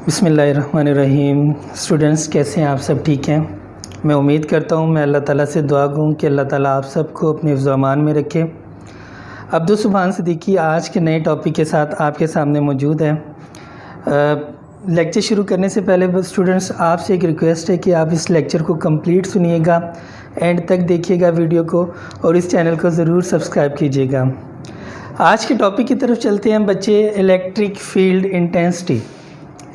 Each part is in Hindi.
बिस्मिल्लाहिर्रहमानिर्रहीम। स्टूडेंट्स कैसे हैं आप? सब ठीक हैं? मैं उम्मीद करता हूँ, मैं अल्लाह ताला से दुआ करूँ कि अल्लाह ताला आप सबको अपने हिफ्ज़ व अमान में रखे। अब्दुल सुभान सिद्दीकी आज के नए टॉपिक के साथ आपके सामने मौजूद है। लेक्चर शुरू करने से पहले स्टूडेंट्स आपसे एक रिक्वेस्ट है कि आप इस लेक्चर को कंप्लीट सुनिएगा, एंड तक देखिएगा वीडियो को, और इस चैनल को ज़रूर सब्सक्राइब कीजिएगा। आज के टॉपिक की तरफ चलते हैं बच्चे। Electric field intensity.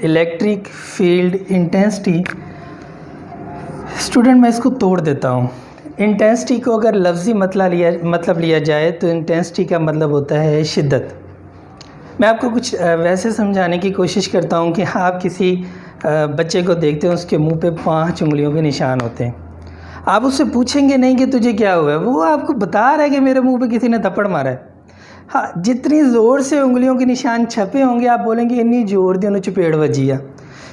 Electric field intensity student, मैं इसको तोड़ देता हूँ। इंटेंसिटी को अगर लफ्ज़ी मतलब लिया जाए तो इंटेंसिटी का मतलब होता है शिद्दत। मैं आपको कुछ वैसे समझाने की कोशिश करता हूँ कि आप किसी बच्चे को देखते हैं, उसके मुंह पे 5 उंगलियों के निशान होते हैं। आप उससे पूछेंगे नहीं कि तुझे क्या हुआ है, वो आपको बता रहा है कि मेरे मुंह पे किसी ने थप्पड़ मारा है। हाँ, जितनी ज़ोर से उंगलियों के निशान छपे होंगे आप बोलेंगे इन्नी जोर दी उन्हें चपेड़ वजी है।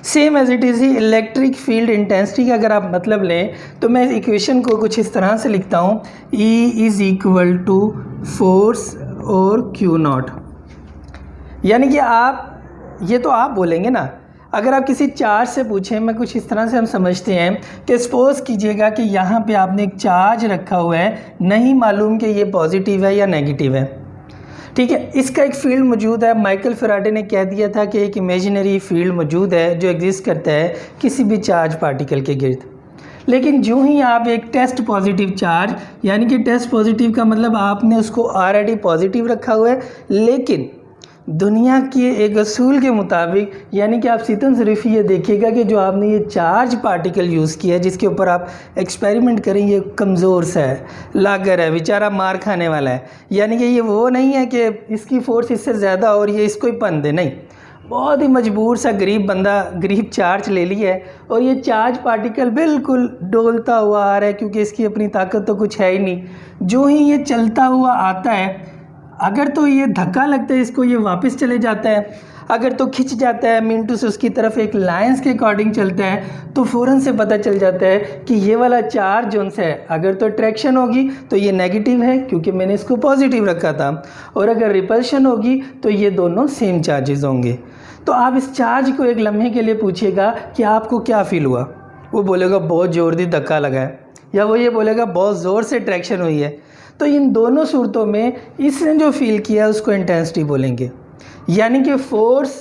सेम एज इट इज़ ही इलेक्ट्रिक फील्ड इंटेंसिटी का अगर आप मतलब लें तो मैं इक्वेशन को कुछ इस तरह से लिखता हूँ, E is equal to force और Q नॉट। यानी कि आप ये तो आप बोलेंगे ना, अगर आप किसी चार्ज से पूछें, मैं कुछ इस तरह से हम समझते हैं कि सपोज़ कीजिएगा कि यहाँ पे आपने एक चार्ज रखा हुआ है, नहीं मालूम कि ये पॉजिटिव है या नेगेटिव है, ठीक है। इसका एक फील्ड मौजूद है। माइकल फैराडे ने कह दिया था कि एक इमेजिनरी फील्ड मौजूद है जो एग्जिस्ट करता है किसी भी चार्ज पार्टिकल के गिर्द। लेकिन जो ही आप एक टेस्ट पॉजिटिव चार्ज, यानी कि टेस्ट पॉजिटिव का मतलब आपने उसको ऑलरेडी पॉजिटिव रखा हुआ है, लेकिन दुनिया के एक असूल के मुताबिक, यानी कि आप सीतन ज़रीफ़ी ये देखिएगा कि जो आपने ये चार्ज पार्टिकल यूज़ किया है, जिसके ऊपर आप एक्सपेरिमेंट करें, ये कमज़ोर सा है, लागर है, बेचारा मार खाने वाला है। यानी कि ये वो नहीं है कि इसकी फ़ोर्स इससे ज़्यादा और ये इसको ही पन दे, नहीं। बहुत ही मजबूर सा गरीब बंदा गरीब चार्ज ले लिया है और ये चार्ज पार्टिकल बिल्कुल डोलता हुआ आ रहा है, क्योंकि इसकी अपनी ताकत तो कुछ है ही नहीं। जो ही ये चलता हुआ आता है, अगर तो ये धक्का लगता है इसको, ये वापस चले जाता है। अगर तो खिंच जाता है, मिनटू से उसकी तरफ एक लाइंस के अकॉर्डिंग चलता है, तो फ़ौरन से पता चल जाता है कि ये वाला चार्ज जो है, अगर तो अट्रैक्शन होगी तो ये नेगेटिव है क्योंकि मैंने इसको पॉजिटिव रखा था, और अगर रिपल्शन होगी तो ये दोनों सेम चार्जेस होंगे। तो आप इस चार्ज को एक लम्हे के लिए पूछिएगा कि आपको क्या फ़ील हुआ। वो बोलेगा बहुत ज़ोर दी धक्का लगा है, या वो ये बोलेगा बहुत ज़ोर से अट्रैक्शन हुई है। तो इन दोनों सूरतों में इसने जो फील किया उसको इंटेंसिटी बोलेंगे। यानी कि फोर्स,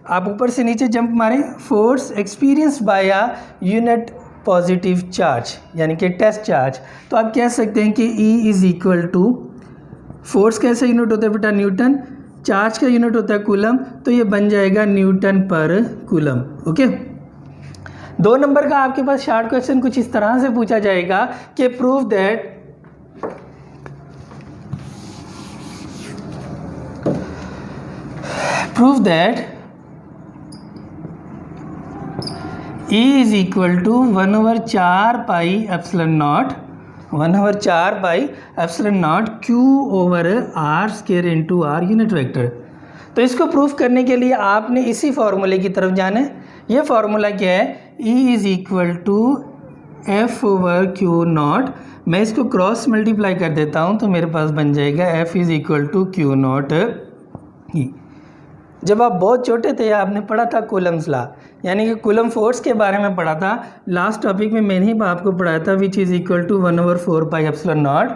आप ऊपर से नीचे जंप मारें, force experience by a unit positive charge, यानी कि टेस्ट चार्ज। तो आप कह सकते हैं कि E is equal to, force कैसे यूनिट होता है बेटा? न्यूटन। चार्ज का यूनिट होता है कूलम, तो ये बन जाएगा न्यूटन पर कूलम। ओके। 2 नंबर का आपके पास शॉर्ट क्वेश्चन कुछ इस तरह से पूछा जाएगा कि prove that E is equal to 1/4 pi epsilon not, 1/4 pi epsilon naught Q over R square into R unit vector. तो इसको प्रूफ करने के लिए आपने इसी फार्मूले की तरफ जाना है। ये फार्मूला क्या है? E is equal to F over Q naught. मैं इसको क्रॉस मल्टीप्लाई कर देता हूँ तो मेरे पास बन जाएगा F is equal to Q naught E। जब आप बहुत छोटे थे आपने पढ़ा था कूलम्स लॉ, यानी कि कूलम फोर्स के बारे में पढ़ा था। लास्ट टॉपिक में मैंने ही आपको पढ़ाया था, which is equal to 1/4 pi epsilon naught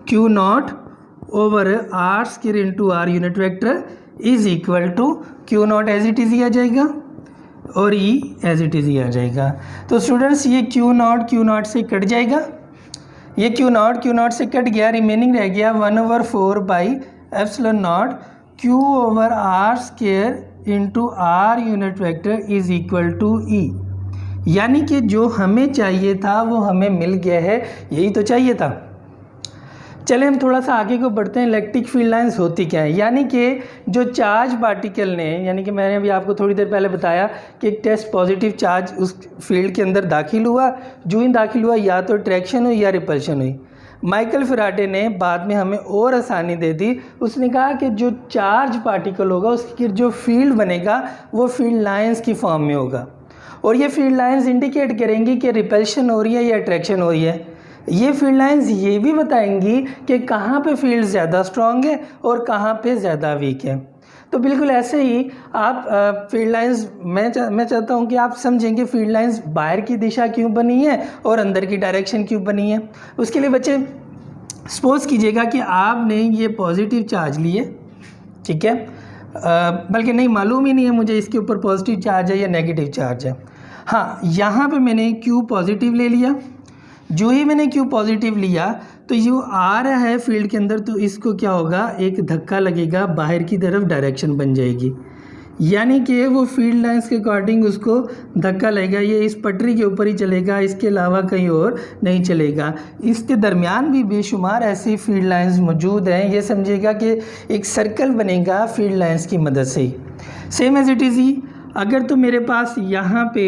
Q naught over R square into R unit vector is equal to Q naught as it is ही आ जाएगा और E एज इट इज़ ही आ जाएगा। तो स्टूडेंट्स ये Q नॉट से कट जाएगा, ये Q नॉट से कट गया, रिमेनिंग रह गया 1/4 pi epsilon naught Q over R square into R unit vector is equal to E। यानी कि जो हमें चाहिए था वो हमें मिल गया है, यही तो चाहिए था। चले हम थोड़ा सा आगे को बढ़ते हैं। इलेक्ट्रिक फील्ड लाइंस होती क्या है? यानी कि जो चार्ज पार्टिकल ने, यानी कि मैंने अभी आपको थोड़ी देर पहले बताया कि एक टेस्ट पॉजिटिव चार्ज उस फील्ड के अंदर दाखिल हुआ, जो ही दाखिल हुआ या तो अट्रैक्शन हुई या रिपल्शन हुई। माइकल फैराडे ने बाद में हमें और आसानी दे दी, उसने कहा कि जो चार्ज पार्टिकल होगा उसकी जो फील्ड बनेगा वो फील्ड लाइंस की फॉर्म में होगा, और ये फील्ड लाइंस इंडिकेट करेंगी कि रिपल्शन हो रही है या अट्रैक्शन हो रही है। ये फील्ड लाइंस ये भी बताएंगी कि कहाँ पे फील्ड ज़्यादा स्ट्रॉन्ग है और कहाँ पे ज़्यादा वीक है। तो बिल्कुल ऐसे ही आप फील्ड लाइंस मैं चाहता हूँ कि आप समझें कि फील्ड लाइंस बाहर की दिशा क्यों बनी है और अंदर की डायरेक्शन क्यों बनी है। उसके लिए बच्चे सपोज कीजिएगा कि आपने ये पॉजिटिव चार्ज लिए, ठीक है, बल्कि नहीं मालूम ही नहीं है मुझे इसके ऊपर पॉजिटिव चार्ज है या नेगेटिव चार्ज है। हाँ, यहाँ पे मैंने Q पॉजिटिव ले लिया। जो ही मैंने Q पॉजिटिव लिया तो ये आ रहा है फील्ड के अंदर, तो इसको क्या होगा, एक धक्का लगेगा, बाहर की तरफ डायरेक्शन बन जाएगी, यानी कि वो फील्ड लाइंस के अकॉर्डिंग उसको धक्का लगेगा। ये इस पटरी के ऊपर ही चलेगा, इसके अलावा कहीं और नहीं चलेगा। इसके दरमियान भी बेशुमार ऐसी फील्ड लाइंस मौजूद हैं। ये समझिएगा कि एक सर्कल बनेगा फील्ड लाइंस की मदद से ही। सेम एज इट इज़ ही अगर तो मेरे पास यहाँ पे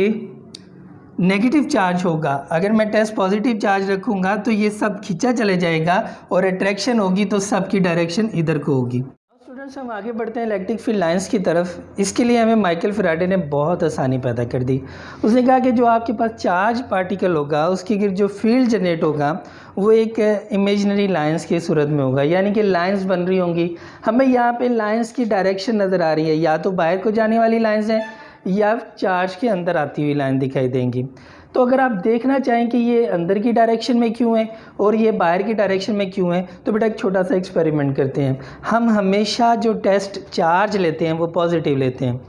नेगेटिव चार्ज होगा, अगर मैं टेस्ट पॉजिटिव चार्ज रखूँगा तो ये सब खींचा चले जाएगा और अट्रैक्शन होगी तो सबकी डायरेक्शन इधर को होगी। स्टूडेंट्स, हम आगे बढ़ते हैं इलेक्ट्रिक फील्ड लाइंस की तरफ। इसके लिए हमें माइकल फैराडे ने बहुत आसानी पैदा कर दी। उसने कहा कि जो आपके पास चार्ज पार्टिकल होगा उसके गिर्द जो फील्ड जनरेट होगा वो एक इमेजिनरी लाइंस की सूरत में होगा, यानी कि लाइंस बन रही होंगी। हमें यहाँ पे लाइंस की डायरेक्शन नज़र आ रही है, या तो बाहर को जाने वाली लाइंस हैं या चार्ज के अंदर आती हुई लाइन दिखाई देंगी। तो अगर आप देखना चाहें कि ये अंदर की डायरेक्शन में क्यों है और ये बाहर की डायरेक्शन में क्यों है, तो बेटा एक छोटा सा एक्सपेरिमेंट करते हैं। हम हमेशा जो टेस्ट चार्ज लेते हैं वो पॉजिटिव लेते हैं।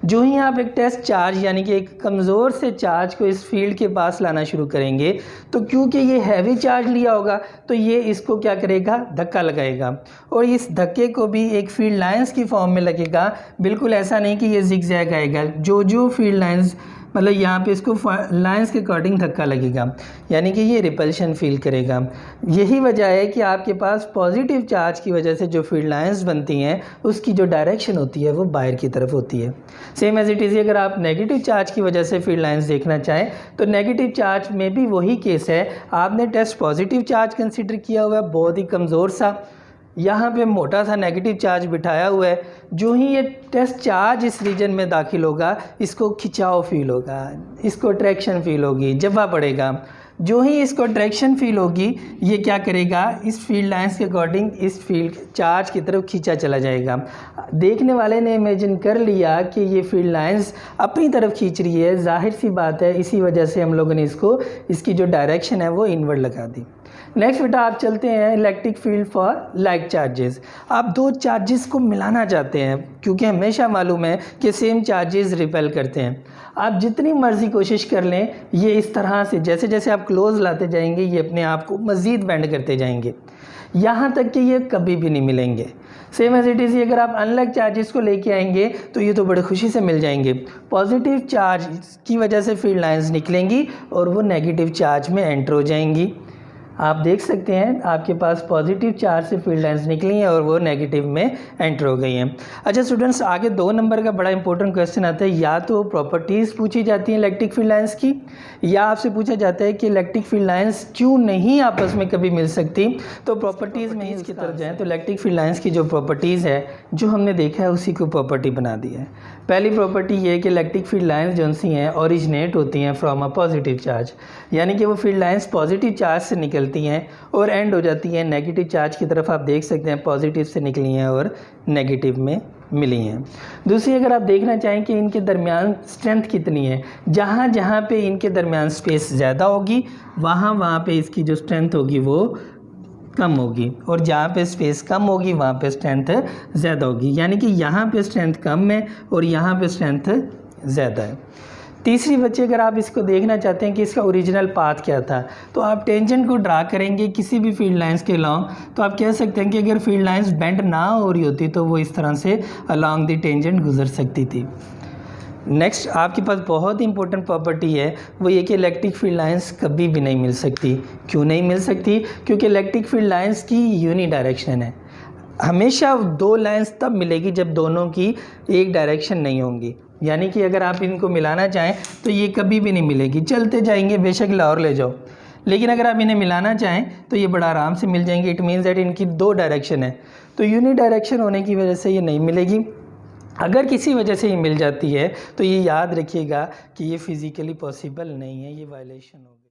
जो ही आप एक टेस्ट चार्ज यानी कि एक कमज़ोर से चार्ज को इस फील्ड के पास लाना शुरू करेंगे तो क्योंकि ये हैवी चार्ज लिया होगा तो ये इसको क्या करेगा, धक्का लगाएगा, और इस धक्के को भी एक फील्ड लाइंस की फॉर्म में लगेगा। बिल्कुल ऐसा नहीं कि ये जिगजैग आएगा, जो फील्ड लाइंस मतलब यहाँ पे इसको लाइंस के अकॉर्डिंग धक्का लगेगा, यानी कि ये रिपल्शन फील करेगा। यही वजह है कि आपके पास पॉजिटिव चार्ज की वजह से जो फील्ड लाइंस बनती हैं उसकी जो डायरेक्शन होती है वो बाहर की तरफ होती है। सेम एज इट इज़ अगर आप नेगेटिव चार्ज की वजह से फील्ड लाइंस देखना चाहें तो नेगेटिव चार्ज में भी वही केस है। आपने टेस्ट पॉजिटिव चार्ज कंसिडर किया हुआ है, बहुत ही कमज़ोर सा, यहाँ पे मोटा सा नेगेटिव चार्ज बिठाया हुआ है। जो ही ये टेस्ट चार्ज इस रीजन में दाखिल होगा इसको खिंचाव फील होगा, इसको अट्रैक्शन फील होगी, जवा पड़ेगा। जो ही इसको अट्रैक्शन फील होगी ये क्या करेगा, इस फील्ड लाइंस के अकॉर्डिंग इस फील्ड चार्ज की तरफ खींचा चला जाएगा। देखने वाले ने इमेजिन कर लिया कि ये फील्ड लाइंस अपनी तरफ खींच रही है, जाहिर सी बात है इसी वजह से हम लोगों ने इसकी जो डायरेक्शन है वो इनवर्ड लगा दी। नेक्स्ट बेटा आप चलते हैं electric field for like charges. आप दो चार्जेस को मिलाना चाहते हैं क्योंकि हमेशा मालूम है कि सेम चार्जेस रिपेल करते हैं। आप जितनी मर्ज़ी कोशिश कर लें ये इस तरह से जैसे जैसे आप क्लोज लाते जाएंगे ये अपने आप को मज़ीद बेंड करते जाएंगे, यहाँ तक कि ये कभी भी नहीं मिलेंगे। सेम एज इट इज़ अगर आप अनलाइक चार्जेस को लेके आएंगे तो ये तो बड़े खुशी से मिल जाएंगे। पॉजिटिव चार्ज की वजह से फील्ड लाइंस निकलेंगी और वो नेगेटिव चार्ज में एंटर हो जाएंगी। आप देख सकते हैं आपके पास पॉजिटिव चार्ज से फील्ड लाइंस निकली हैं और वो नेगेटिव में एंटर हो गई हैं। अच्छा स्टूडेंट्स, आगे 2 नंबर का बड़ा इंपॉर्टेंट क्वेश्चन आता है। या तो प्रॉपर्टीज़ पूछी जाती हैं इलेक्ट्रिक फील्ड लाइंस की, या आपसे पूछा जाता है कि इलेक्ट्रिक फील्ड लाइंस क्यों नहीं आपस में कभी मिल सकती। तो प्रॉपर्टीज़ में इसकी तरफ जाएँ तो इलेक्ट्रिक फील्ड लाइंस की जो प्रॉपर्टीज़ है जो हमने देखा है उसी को प्रॉपर्टी बना दी है। पहली प्रॉपर्टी ये है कि इलेक्ट्रिक फील्ड लाइंस जो सी हैं ओरिजिनेट होती हैं फ्रॉम अ पॉजिटिव चार्ज, यानी कि वो फील्ड लाइंस पॉजिटिव चार्ज से निकलती हैं और एंड हो जाती हैं नेगेटिव चार्ज की तरफ। आप देख सकते हैं पॉजिटिव से निकली हैं और नेगेटिव में मिली हैं। दूसरी अगर आप देखना चाहें कि इनके दरमियान स्ट्रेंथ कितनी है, जहाँ जहाँ पे इनके दरमियान स्पेस ज़्यादा होगी वहाँ पे इसकी जो स्ट्रेंथ होगी वो कम होगी, और जहाँ पे स्पेस कम होगी वहाँ पे स्ट्रेंथ ज़्यादा होगी, यानी कि यहाँ पे स्ट्रेंथ कम है और यहाँ पे स्ट्रेंथ ज़्यादा है। तीसरी बच्चे अगर आप इसको देखना चाहते हैं कि इसका ओरिजिनल पाथ क्या था, तो आप टेंजेंट को ड्रा करेंगे किसी भी फील्ड लाइंस के अलॉन्ग, तो आप कह सकते हैं कि अगर फील्ड लाइंस बेंड ना हो रही होती तो वो इस तरह से अलॉन्ग द टेंजेंट गुजर सकती थी। नेक्स्ट आपके पास बहुत ही इंपॉर्टेंट प्रॉपर्टी है, वो ये कि इलेक्ट्रिक फील्ड लाइंस कभी भी नहीं मिल सकती। क्यों नहीं मिल सकती? क्योंकि इलेक्ट्रिक फील्ड लाइंस की यूनी डायरेक्शन है। हमेशा 2 लाइंस तब मिलेगी जब दोनों की एक डायरेक्शन नहीं होंगी, यानी कि अगर आप इनको मिलाना चाहें तो ये कभी भी नहीं मिलेगी। चलते जाएंगे बेशक लाहौर ले जाओ, लेकिन अगर आप इन्हें मिलाना चाहें तो ये बड़ा आराम से मिल जाएंगे। इट मीन्स दैट इनकी 2 डायरेक्शन है, तो यूनी डायरेक्शन होने की वजह से ये नहीं मिलेगी। अगर किसी वजह से ये मिल जाती है तो ये याद रखिएगा कि ये फिज़िकली पॉसिबल नहीं है, ये वायलेशन होगी।